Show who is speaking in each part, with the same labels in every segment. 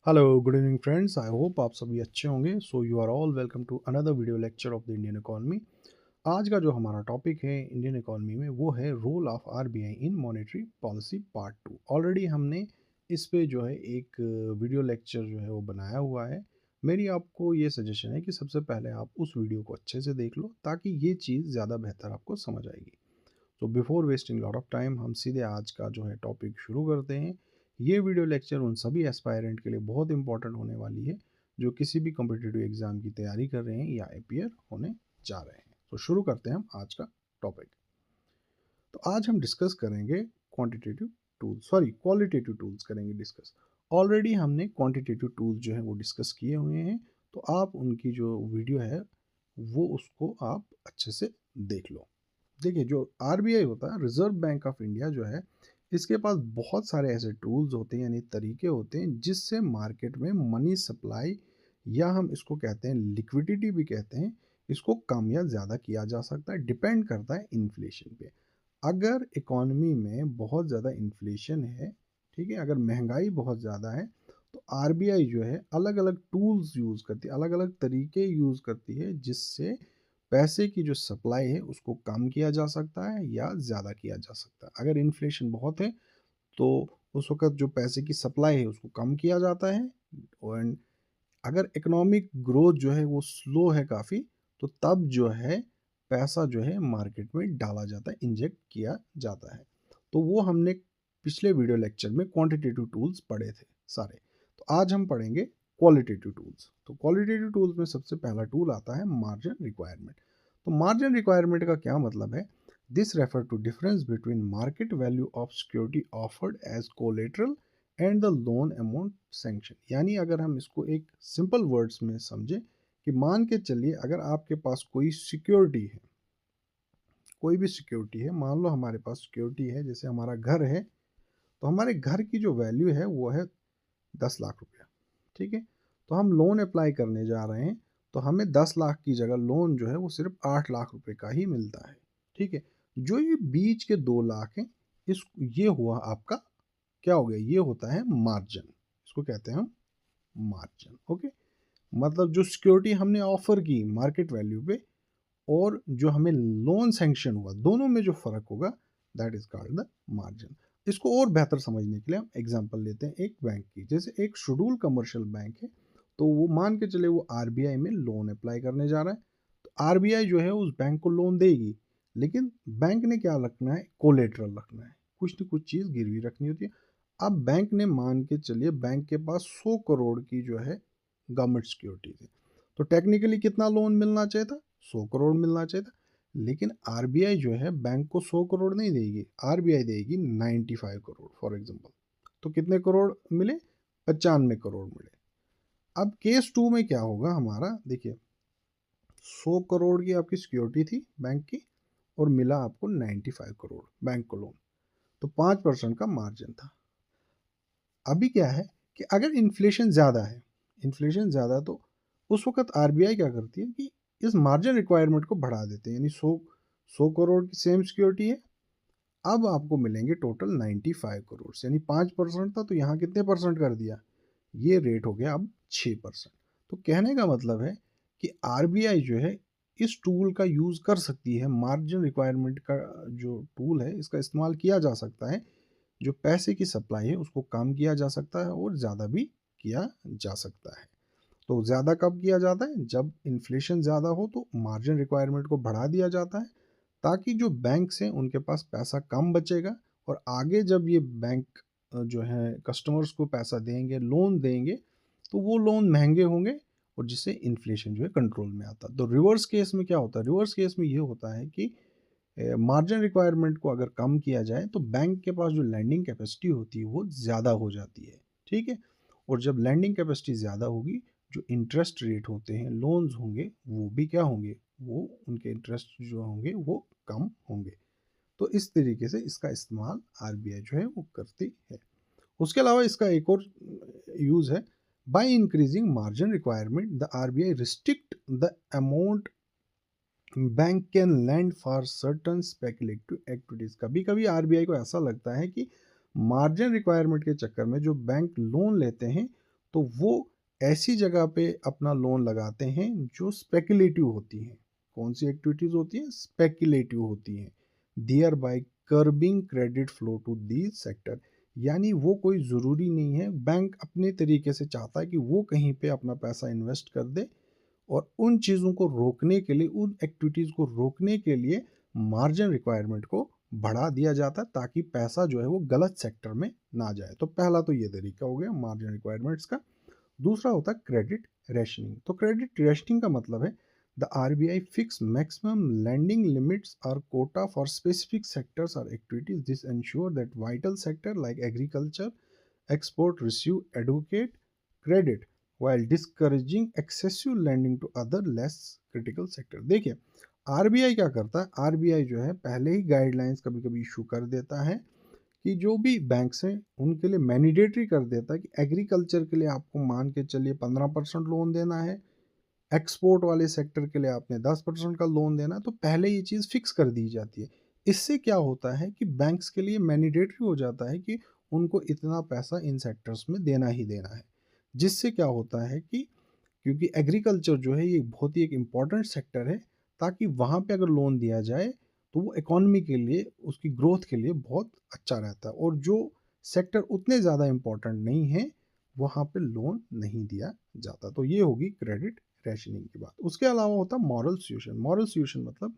Speaker 1: Hello good evening friends, I hope आप सभी अच्छे होंगे। So you are all welcome to another video lecture of the Indian economy. आज का जो हमारा टॉपिक है इंडियन इकोनॉमी में वो है role of RBI in monetary policy part 2। Already हमने इस पे जो है एक वीडियो लेक्चर जो है वो बनाया हुआ है। मेरी आपको ये सजेशन है कि सबसे पहले आप उस वीडियो को अच्छे से देख लो ताकि ये चीज़ ज़्यादा बेहतर आपको समझ आएगी। तो before wasting lot of time हम सीधे आज का जो है टॉपिक शुरू करते हैं। ये वीडियो लेक्चर उन सभी एस्पायरेंट के लिए बहुत इंपॉर्टेंट होने वाली है जो किसी भी कॉम्पिटिटिव एग्जाम की तैयारी कर रहे हैं या अपियर होने जा रहे हैं। तो शुरू करते हैं हम आज का टॉपिक। तो आज हम डिस्कस करेंगे quantitative tools, sorry qualitative tools करेंगे डिस्कस। ऑलरेडी हमने क्वांटिटेटिव टूल्स जो है वो डिस्कस किए हुए हैं, तो आप उनकी जो वीडियो है वो उसको आप अच्छे से देख लो। देखिए, जो आरबीआई होता है, रिजर्व बैंक ऑफ इंडिया जो है, इसके पास बहुत सारे ऐसे टूल्स होते हैं यानी तरीके होते हैं जिससे मार्केट में मनी सप्लाई या हम इसको कहते हैं लिक्विडिटी भी कहते हैं, इसको कम या ज़्यादा किया जा सकता है। डिपेंड करता है इन्फ्लेशन पे। अगर इकोनॉमी में बहुत ज़्यादा इन्फ्लेशन है, ठीक है, अगर महंगाई बहुत ज़्यादा है, तो आरबीआई जो है अलग अलग टूल्स यूज़ करती है, अलग अलग तरीके यूज़ करती है जिससे पैसे की जो सप्लाई है उसको कम किया जा सकता है या ज़्यादा किया जा सकता है। अगर इन्फ्लेशन बहुत है तो उस वक़्त जो पैसे की सप्लाई है उसको कम किया जाता है। और अगर इकोनॉमिक ग्रोथ जो है वो स्लो है काफ़ी, तो तब जो है पैसा जो है मार्केट में डाला जाता है, इंजेक्ट किया जाता है। तो वो हमने पिछले वीडियो लेक्चर में क्वांटिटेटिव टूल्स पढ़े थे सारे। तो आज हम पढ़ेंगे क्वालिटेटिव टूल्स। तो क्वालिटेटिव टूल्स में सबसे पहला टूल आता है मार्जिन रिक्वायरमेंट। तो मार्जिन रिक्वायरमेंट का क्या मतलब है? This refer to difference between market value of security offered as collateral and the loan amount sanction. यानी अगर हम इसको एक सिंपल वर्ड्स में समझें कि मान के चलिए अगर आपके पास कोई सिक्योरिटी है, कोई भी सिक्योरिटी है, मान लो हमारे पास सिक्योरिटी है, जैसे हमारा घर है, तो हमारे घर की जो वैल्यू है वो है 10 लाख रुपया, ठीक है। तो हम लोन अप्लाई करने जा रहे हैं, तो हमें 10 लाख की जगह लोन जो है वो सिर्फ 8 लाख रुपए का ही मिलता है, ठीक है। जो ये बीच के 2 लाख हैं, इस ये हुआ आपका, क्या हो गया, ये होता है मार्जिन, इसको कहते हैं हम मार्जिन। ओके, मतलब जो सिक्योरिटी हमने ऑफर की मार्केट वैल्यू पे और जो हमें लोन सैंक्शन हुआ, दोनों में जो फर्क होगा, that is called the margin. इसको और बेहतर समझने के लिए हम एग्जांपल लेते हैं एक बैंक की। जैसे एक शेड्यूल कमर्शियल बैंक है, तो वो मान के चले वो आरबीआई में लोन अप्लाई करने जा रहा है। तो आरबीआई जो है उस बैंक को लोन देगी, लेकिन बैंक ने क्या रखना है, कोलेटरल रखना है, कुछ न कुछ चीज़ गिरवी रखनी होती है। अब बैंक ने, मान के चलिए बैंक के पास 100 करोड़ की जो है गवर्नमेंट सिक्योरिटी थी, तो टेक्निकली कितना लोन मिलना चाहिए था, 100 करोड़ मिलना चाहिए था। लेकिन आरबीआई जो है बैंक को 100 करोड़ नहीं देगी, आरबीआई देगी 95 करोड़ फॉर एग्जांपल। तो कितने करोड़ मिले, 95 करोड़ मिले। अब केस 2 में क्या होगा हमारा, देखिए 100 करोड़ की आपकी सिक्योरिटी थी बैंक की और मिला आपको 95 करोड़ बैंक को लोन, तो 5% का मार्जिन था। अभी क्या है कि अगर इन्फ्लेशन ज़्यादा है, इन्फ्लेशन ज़्यादा, तो उस वक्त आरबीआई क्या करती है कि इस मार्जिन रिक्वायरमेंट को बढ़ा देते हैं, यानी 100 करोड़ की सेम सिक्योरिटी है, अब आपको मिलेंगे टोटल 95 करोड़, यानी 5% था, तो यहाँ कितने परसेंट कर दिया, ये रेट हो गया अब 6%। तो कहने का मतलब है कि आरबीआई जो है इस टूल का यूज़ कर सकती है, मार्जिन रिक्वायरमेंट का जो टूल है इसका इस्तेमाल किया जा सकता है। जो पैसे की सप्लाई है उसको कम किया जा सकता है और ज़्यादा भी किया जा सकता है। तो ज़्यादा कब किया जाता है, जब इन्फ्लेशन ज़्यादा हो तो मार्जिन रिक्वायरमेंट को बढ़ा दिया जाता है, ताकि जो बैंक्स हैं उनके पास पैसा कम बचेगा और आगे जब ये बैंक जो है कस्टमर्स को पैसा देंगे, लोन देंगे, तो वो लोन महंगे होंगे और जिससे इन्फ्लेशन जो है कंट्रोल में आता है। तो रिवर्स केस में क्या होता है, रिवर्स केस में ये होता है कि मार्जिन रिक्वायरमेंट को अगर कम किया जाए तो बैंक के पास जो लैंडिंग कैपेसिटी होती है वो ज़्यादा हो जाती है, ठीक है। और जब लैंडिंग कैपेसिटी ज़्यादा होगी, जो इंटरेस्ट रेट होते हैं, लोन्स होंगे, वो भी क्या होंगे, वो उनके इंटरेस्ट जो होंगे वो कम होंगे। तो इस तरीके से इसका इस्तेमाल आरबीआई जो है वो करती है। उसके अलावा इसका एक और यूज़ है, by increasing margin requirement the RBI restrict the amount bank can land for certain speculative activities. कभी कभी आरबीआई को ऐसा लगता है कि मार्जिन रिक्वायरमेंट के चक्कर में जो बैंक लोन लेते हैं तो वो ऐसी जगह पे अपना लोन लगाते हैं जो स्पेकुलेटिव होती हैं। कौन सी एक्टिविटीज़ होती हैं? स्पेकुलेटिव होती हैं। Thereby curbing credit flow to these sector, यानी वो कोई ज़रूरी नहीं है, बैंक अपने तरीके से चाहता है कि वो कहीं पे अपना पैसा इन्वेस्ट कर दे, और उन चीज़ों को रोकने के लिए, उन एक्टिविटीज़ को रोकने के लिए मार्जिन रिक्वायरमेंट को बढ़ा दिया जाता है ताकि पैसा जो है वो गलत सेक्टर में ना जाए। तो पहला तो ये तरीका हो गया मार्जिन रिक्वायरमेंट्स का। दूसरा होता है क्रेडिट रेशनिंग। तो क्रेडिट रेशनिंग का मतलब है the RBI fix maximum lending limits or quota for specific sectors or activities. This ensure that vital sector like agriculture, export receive adequate credit while discouraging excessive lending to other less critical sector. देखिए RBI क्या करता है, RBI जो है पहले ही guidelines कभी कभी issue कर देता है कि जो भी बैंक्स हैं उनके लिए मैंडेटरी कर देता है कि एग्रीकल्चर के लिए आपको मान के चलिए 15% लोन देना है, एक्सपोर्ट वाले सेक्टर के लिए आपने 10% का लोन देना है। तो पहले ये चीज़ फिक्स कर दी जाती है। इससे क्या होता है कि बैंक्स के लिए मैंडेटरी हो जाता है कि उनको इतना पैसा इन सेक्टर्स में देना ही देना है। जिससे क्या होता है कि क्योंकि एग्रीकल्चर जो है ये बहुत ही एक इम्पॉर्टेंट सेक्टर है, ताकि वहाँ पे अगर लोन दिया जाए तो वो इकोनॉमी के लिए, उसकी ग्रोथ के लिए बहुत अच्छा रहता है, और जो सेक्टर उतने ज़्यादा इम्पॉर्टेंट नहीं है वहाँ पे लोन नहीं दिया जाता। तो ये होगी क्रेडिट रैशनिंग की बात। उसके अलावा होता है मॉरल सॉल्यूशन। मॉरल सॉल्यूशन मतलब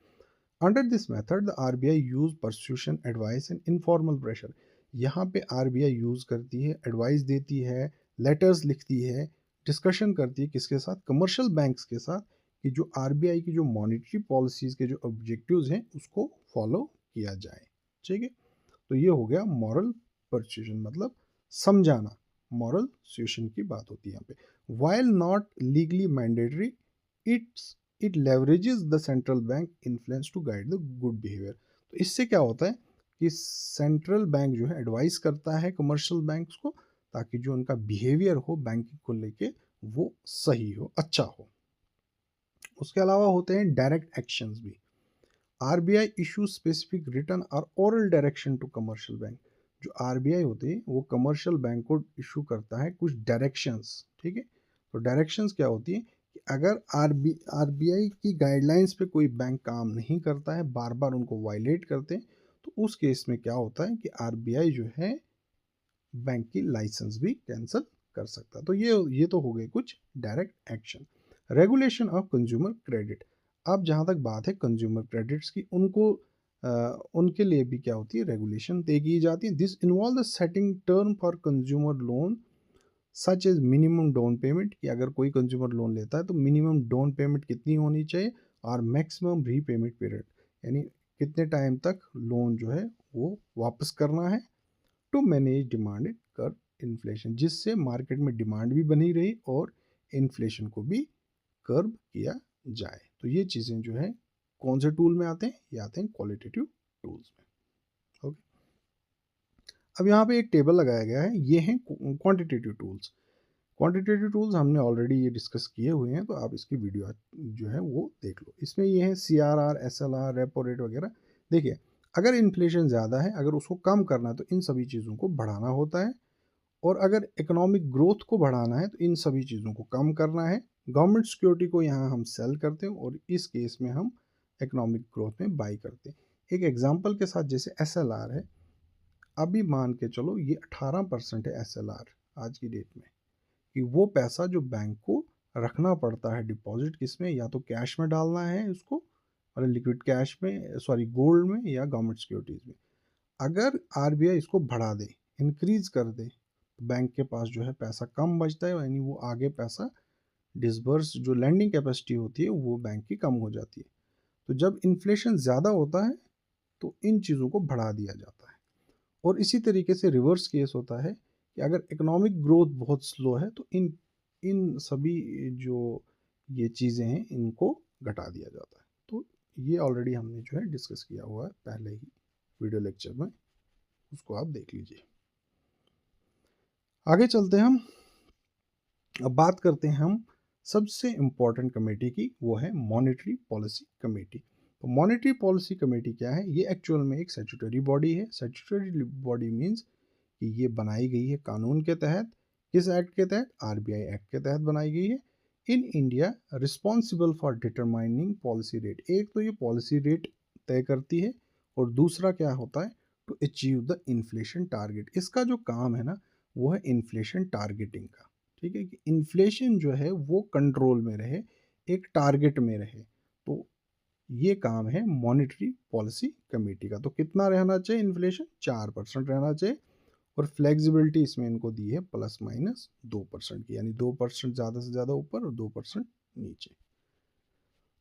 Speaker 1: under this method the RBI use persuasion advice and informal pressure. यहाँ पे आरबीआई यूज करती है, एडवाइस देती है, लेटर्स लिखती है, डिस्कशन करती है किसके साथ? कमर्शियल बैंक्स के साथ, कि जो आरबीआई की जो मॉनेटरी पॉलिसीज के जो ऑब्जेक्टिव्स हैं उसको फॉलो किया जाए। ठीक है, तो ये हो गया मॉरल परस्यूशन, मतलब समझाना। मॉरल सॉल्यूशन की बात होती है यहाँ पे। While not legally mandatory, it's it leverages the central bank influence to guide the good behaviour. तो इससे क्या होता है कि सेंट्रल बैंक जो है एडवाइस करता है कमर्शियल बैंक्स को, ताकि जो उनका बिहेवियर हो बैंकिंग को लेके वो सही हो, अच्छा हो। उसके अलावा होते हैं डायरेक्ट एक्शंस भी। आरबीआई इशू स्पेसिफिक रिटर्न और oral direction to commercial bank. जो आरबीआई होती है वो कमर्शियल बैंक को इशू करता है कुछ डायरेक्शंस। ठीक है, तो डायरेक्शंस क्या होती है कि अगर आरबीआई की गाइडलाइंस पे कोई बैंक काम नहीं करता है, बार बार उनको वायलेट करते हैं, तो उस केस में क्या होता है कि आरबीआई जो है बैंक की लाइसेंस भी कैंसिल कर सकता है। तो ये तो हो गए कुछ direct action. Regulation of consumer credit. अब जहाँ तक बात है कंज्यूमर क्रेडिट्स की, उनके लिए भी क्या होती है, रेगुलेशन तय की जाती है। This involve the setting term for consumer loan such as minimum down payment, कि अगर कोई कंज्यूमर लोन लेता है तो मिनिमम डाउन पेमेंट कितनी होनी चाहिए, और मैक्सिमम रीपेमेंट पीरियड, यानी कितने टाइम तक लोन जो है वो वापस करना है, to manage demand curve inflation, जिससे मार्केट में डिमांड भी बनी रही और इन्फ्लेशन को भी कर्व किया जाए। तो ये चीज़ें जो है कौन से टूल में आते हैं? ये आते हैं क्वालिटेटिव टूल्स में। ओके, अब यहाँ पे एक टेबल लगाया गया है, ये हैं क्वांटिटेटिव टूल्स। क्वांटिटेटिव टूल्स हमने ऑलरेडी ये डिस्कस किए हुए हैं, तो आप इसकी वीडियो जो है वो देख लो। इसमें ये है CRR, SLR, रेपो रेट वगैरह। देखिए अगर इन्फ्लेशन ज़्यादा है, अगर उसको कम करना है तो इन सभी चीज़ों को बढ़ाना होता है, और अगर इकोनॉमिक ग्रोथ को बढ़ाना है तो इन सभी चीज़ों को कम करना है। गवर्नमेंट सिक्योरिटी को यहाँ हम सेल करते हैं, और इस केस में हम इकोनॉमिक ग्रोथ में बाई करते हैं। एक एग्जांपल के साथ, जैसे SLR है, अभी मान के चलो ये 18% है SLR आज की डेट में, कि वो पैसा जो बैंक को रखना पड़ता है डिपॉजिट, किसमें, या तो कैश में डालना है उसको, मतलब लिक्विड कैश में, सॉरी गोल्ड में, या गवर्नमेंट सिक्योरिटीज़ में। अगर आरबीआई इसको बढ़ा दे, इंक्रीज कर दे, तो बैंक के पास जो है पैसा कम बचता है, यानी वो आगे पैसा डिसबर्स, जो लैंडिंग कैपेसिटी होती है वो बैंक की कम हो जाती है। तो जब इन्फ्लेशन ज़्यादा होता है तो इन चीज़ों को बढ़ा दिया जाता है। और इसी तरीके से रिवर्स केस होता है कि अगर इकोनॉमिक ग्रोथ बहुत स्लो है तो इन इन सभी जो ये चीज़ें हैं इनको घटा दिया जाता है। तो ये ऑलरेडी हमने जो है डिस्कस किया हुआ है पहले ही वीडियो लेक्चर में, उसको आप देख लीजिए। आगे चलते हैं हम, अब बात करते हैं हम सबसे इम्पोर्टेंट कमेटी की, वो है मॉनेटरी पॉलिसी कमेटी। तो मॉनेटरी पॉलिसी कमेटी क्या है? ये एक्चुअल में एक स्टैट्यूटरी बॉडी है। स्टैट्यूटरी बॉडी मीन्स कि ये बनाई गई है कानून के तहत, किस एक्ट के तहत? आरबीआई एक्ट के तहत बनाई गई है। In India responsible for determining policy rate. एक तो ये पॉलिसी रेट तय करती है और दूसरा क्या होता है? To achieve the inflation target. इसका जो काम है ना वो है इन्फ्लेशन टारगेटिंग का। ठीक है कि इन्फ्लेशन जो है वो कंट्रोल में रहे, एक टारगेट में रहे। तो ये काम है मॉनेटरी पॉलिसी कमेटी का। तो कितना रहना चाहिए इन्फ्लेशन? 4% रहना चाहिए। और फ्लेक्सिबिलिटी इसमें इनको दी है ±2% की, यानी 2% ज़्यादा से ज़्यादा ऊपर और 2% नीचे।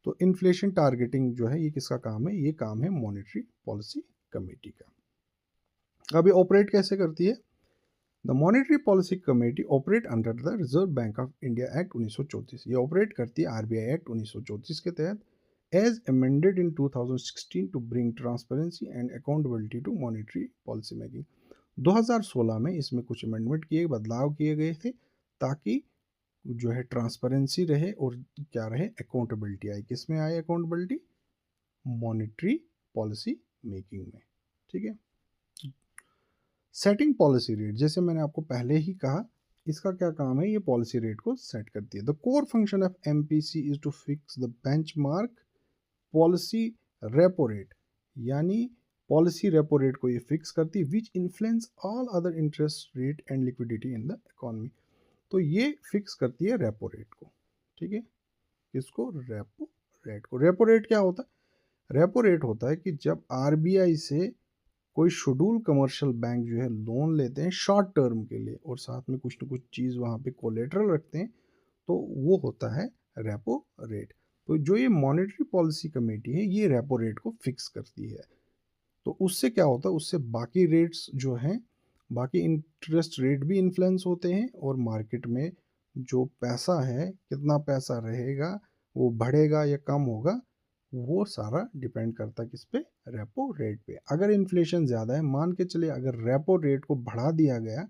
Speaker 1: तो इन्फ्लेशन टारगेटिंग जो है ये किसका काम है? ये काम है मॉनेटरी पॉलिसी कमेटी का। अभी ऑपरेट कैसे करती है? The monetary policy committee operate under the reserve bank of India act 1934। ये ऑपरेट करती है आरबीआई एक्ट 1934 के तहत, as amended in 2016 to bring transparency and accountability to monetary policy making. 2016 में इसमें कुछ अमेंडमेंट किए, बदलाव किए गए थे ताकि जो है ट्रांसपेरेंसी रहे और क्या रहे? अकाउंटेबिलिटी आए। किस में आए अकाउंटेबिलिटी? मॉनेटरी पॉलिसी मेकिंग में। ठीक है। सेटिंग पॉलिसी रेट, जैसे मैंने आपको पहले ही कहा, इसका क्या काम है? ये पॉलिसी रेट को सेट करती है। The core function of MPC is to fix the benchmark policy repo rate, यानी पॉलिसी रेपो रेट को ये फिक्स करती है, which influence all other interest rate and liquidity in the economy. तो ये फिक्स करती है रेपो रेट को। ठीक है। किसको? रेपो रेट को। रेपो रेट क्या होता है? रेपो रेट होता है कि जब आरबीआई से कोई शेड्यूल कमर्शियल बैंक जो है लोन लेते हैं शॉर्ट टर्म के लिए और साथ में कुछ ना कुछ चीज़ वहाँ पे कोलेटरल रखते हैं, तो वो होता है रेपो रेट। तो जो ये मॉनेटरी पॉलिसी कमेटी है ये रेपो रेट को फिक्स करती है। तो उससे क्या होता है? उससे बाकी रेट्स जो हैं, बाकी इंटरेस्ट रेट भी इन्फ्लुएंस होते हैं और मार्केट में जो पैसा है, कितना पैसा रहेगा, वो बढ़ेगा या कम होगा, वो सारा डिपेंड करता है किस पे? रेपो रेट पे। अगर इन्फ्लेशन ज़्यादा है, मान के चलिए अगर रेपो रेट को बढ़ा दिया गया,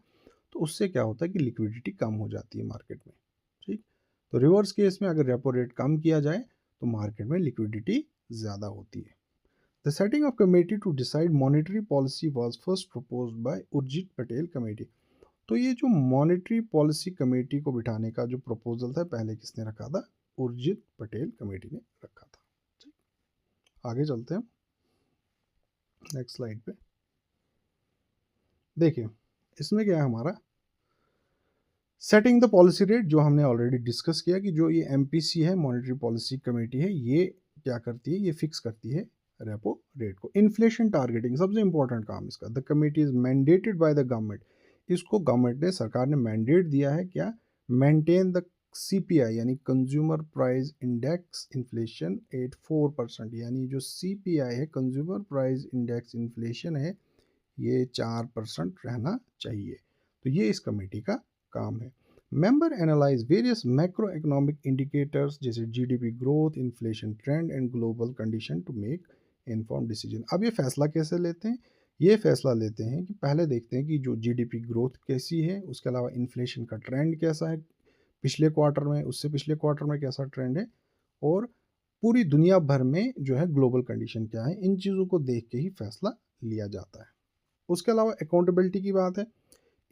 Speaker 1: तो उससे क्या होता है कि लिक्विडिटी कम हो जाती है मार्केट में। ठीक। तो रिवर्स केस में अगर रेपो रेट कम किया जाए तो मार्केट में लिक्विडिटी ज़्यादा होती है। The setting of committee to decide monetary policy was first proposed by Urjit Patel committee. तो ये जो मॉनेटरी पॉलिसी कमेटी को बिठाने का जो प्रपोजल था पहले किसने रखा था? उर्जित पटेल कमेटी ने रखा था। ठीक। आगे चलते हैं नेक्स्ट स्लाइड पे। देखिए इसमें क्या है हमारा? सेटिंग द पॉलिसी रेट, जो हमने ऑलरेडी डिस्कस किया कि जो ये एमपीसी है, मॉनेटरी पॉलिसी कमेटी है, ये क्या करती है? ये फिक्स करती है रेपो रेट को। इन्फ्लेशन टारगेटिंग सबसे इंपॉर्टेंट काम इसका। The committee is mandated by the government. इसको गवर्नमेंट ने, सरकार ने मैंडेट दिया है क्या? मेंटेन द सीपीआई यानी consumer price index inflation eight 4%, यानी जो सीपीआई है, कंज्यूमर प्राइस इंडेक्स इन्फ्लेशन है, ये 4% रहना चाहिए। तो ये इस कमेटी का काम है। Member analyse various macro economic indicators जैसे GDP growth, inflation trend and global condition to make inform decision. अब ये फैसला कैसे लेते हैं? ये फैसला लेते हैं कि पहले देखते हैं कि जो जीडीपी ग्रोथ कैसी है, उसके अलावा इन्फ्लेशन का ट्रेंड कैसा है, पिछले क्वार्टर में, उससे पिछले क्वार्टर में कैसा ट्रेंड है, और पूरी दुनिया भर में जो है ग्लोबल कंडीशन क्या है। इन चीज़ों को देख के ही फैसला लिया जाता है। उसके अलावा अकाउंटेबिलिटी की बात है।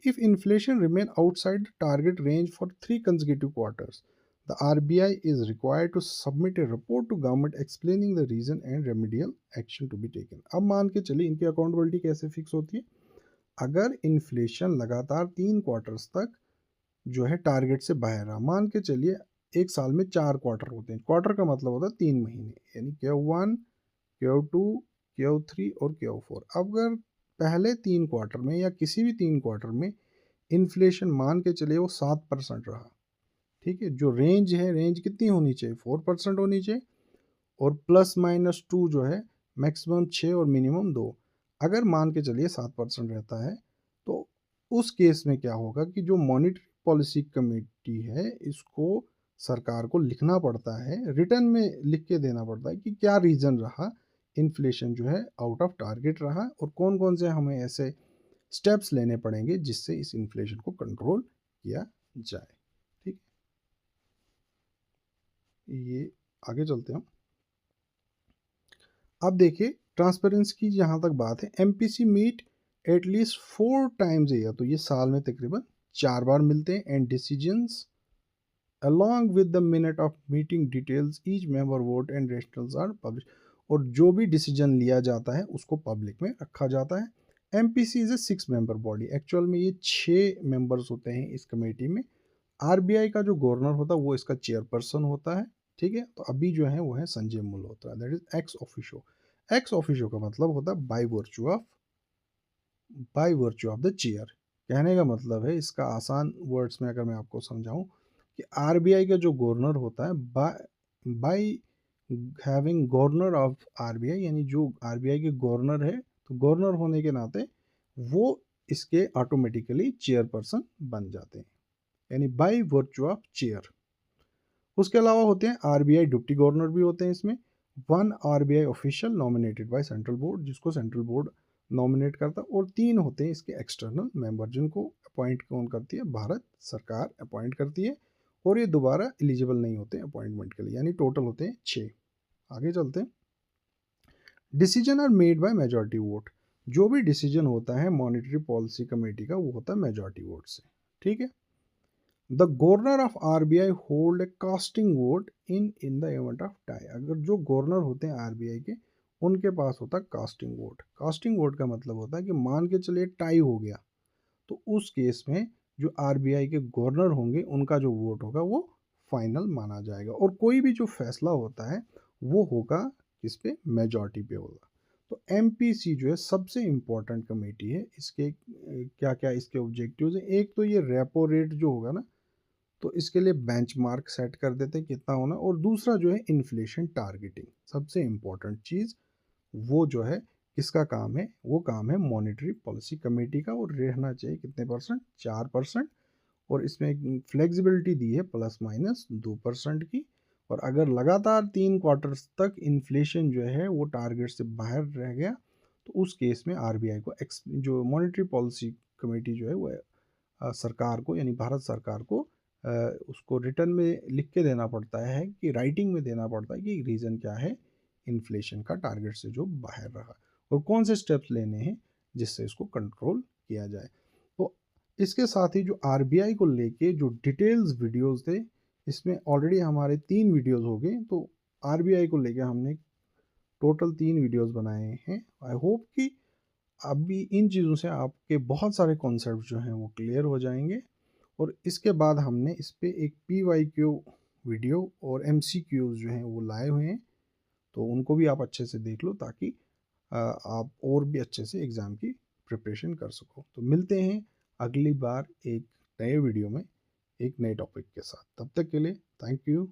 Speaker 1: If inflation remain outside the target range for 3 consecutive quarters, the RBI is required to submit a report to government explaining the reason and remedial action to be taken। अब मान के चलिए इनकी अकाउंटेबिलिटी कैसे fix होती है? अगर inflation लगातार 3 क्वार्टर्स तक जो है टारगेट से बाहर रहा, मान के चलिए एक साल में 4 क्वार्टर होते हैं, क्वार्टर का मतलब होता है 3 महीने, यानी Q1, Q2, Q3 और Q4। अगर पहले 3 क्वार्टर में या किसी भी 3 क्वार्टर में इन्फ्लेशन मान के चलिए वो 7% रहा, ठीक है, जो रेंज है, रेंज कितनी होनी चाहिए? 4% होनी चाहिए, और ±2 जो है मैक्सिमम 6 और मिनिमम 2। अगर मान के चलिए 7% रहता है, तो उस केस में क्या होगा कि जो मॉनेटरी पॉलिसी कमेटी है, इसको सरकार को लिखना पड़ता है, रिटर्न में लिख के देना पड़ता है कि क्या रीज़न रहा, इन्फ्लेशन जो है आउट ऑफ टारगेट रहा, और कौन कौन से हमें ऐसे स्टेप्स लेने पड़ेंगे जिससे इस इन्फ्लेशन को कंट्रोल किया जाए। ठीक, ये आगे चलते हैं। अब देखिए ट्रांसपेरेंसी की जहाँ तक बात है, MPC meet at least 4 times year, तो ये साल में तकरीबन 4 बार मिलते हैं and decisions along with the minute of meeting details each member vote and rationals are published। और जो भी डिसीजन लिया जाता है उसको पब्लिक में रखा जाता है। MPC is a 6 member body, actual में ये 6 मेंबर्स होते हैं इस कमेटी में। आरबीआई का जो गवर्नर होता है वो इसका चेयरपर्सन होता है, ठीक है। तो अभी जो है वो है Sanjay Malhotra, that is ex officio. Ex officio का मतलब होता है by virtue of the chair. कहने का मतलब है, इसका आसान वर्ड्स में अगर मैं आपको समझाऊं, कि आरबीआई का जो गवर्नर होता है by having governor of RBI, यानी जो आरबीआई के गवर्नर है, तो गवर्नर होने के नाते वो इसके ऑटोमेटिकली चेयरपर्सन बन जाते हैं, यानी बाय वर्च्यू ऑफ चेयर। उसके अलावा होते हैं आरबीआई डिप्टी गवर्नर भी होते हैं इसमें। One RBI official nominated by central board, जिसको सेंट्रल बोर्ड नॉमिनेट करता है। और 3 होते हैं इसके एक्सटर्नल मेंबर, जिनको अपॉइंट कौन करती है, भारत सरकार अपॉइंट करती है। और ये दोबारा एलिजिबल नहीं होते अपॉइंटमेंट के लिए, यानी टोटल होते हैं 6। आगे चलते हैं। Decision are made by majority vote, जो भी डिसीजन होता है मॉनेटरी पॉलिसी कमेटी का वो होता है मेजॉरिटी वोट से, ठीक है। The governor of RBI hold a casting vote in the event of tie. अगर जो गवर्नर होते हैं आरबीआई के, उनके पास होता है कास्टिंग वोट। कास्टिंग वोट का मतलब होता है कि मान के चलिए टाई हो गया, तो उस केस में जो आरबीआई के गवर्नर होंगे उनका जो वोट होगा वो फाइनल माना जाएगा। और कोई भी जो फैसला होता है वो होगा किस पे, मेजॉरिटी पे होगा। तो एमपीसी जो है सबसे इम्पोर्टेंट कमेटी है। इसके क्या क्या इसके ऑब्जेक्टिव्स हैं, एक तो ये रेपो रेट जो होगा ना, तो इसके लिए बेंचमार्क सेट कर देते हैं कितना होना। और दूसरा जो है इन्फ्लेशन टारगेटिंग, सबसे इम्पोर्टेंट चीज़ वो जो है किसका काम है, वो काम है मॉनेटरी पॉलिसी कमेटी का। और रहना चाहिए कितने परसेंट, 4%। और इसमें फ्लेक्सिबिलिटी दी है ±2% की। और अगर लगातार 3 क्वार्टर्स तक इन्फ्लेशन जो है वो टारगेट से बाहर रह गया, तो उस केस में आरबीआई को जो मॉनेटरी पॉलिसी कमेटी जो है वो सरकार को, यानी भारत सरकार को उसको रिटर्न में लिख के देना पड़ता है, कि राइटिंग में देना पड़ता है कि रीज़न क्या है इन्फ्लेशन का टारगेट से जो बाहर रहा, और कौन से स्टेप्स लेने हैं जिससे इसको कंट्रोल किया जाए। तो इसके साथ ही जो आरबीआई को लेके जो डिटेल्स वीडियोस थे, इसमें ऑलरेडी हमारे 3 वीडियोस हो गए। तो आरबीआई को लेके हमने टोटल 3 वीडियोस बनाए हैं। आई होप कि अभी इन चीज़ों से आपके बहुत सारे कॉन्सेप्ट जो हैं वो क्लियर हो जाएंगे। और इसके बाद हमने इस पे एक PYQ वीडियो और MCQs जो हैं वो लाए हुए हैं, तो उनको भी आप अच्छे से देख लो, ताकि आप और भी अच्छे से एग्ज़ाम की प्रिपरेशन कर सको। तो मिलते हैं अगली बार एक नए वीडियो में एक नए टॉपिक के साथ। तब तक के लिए थैंक यू।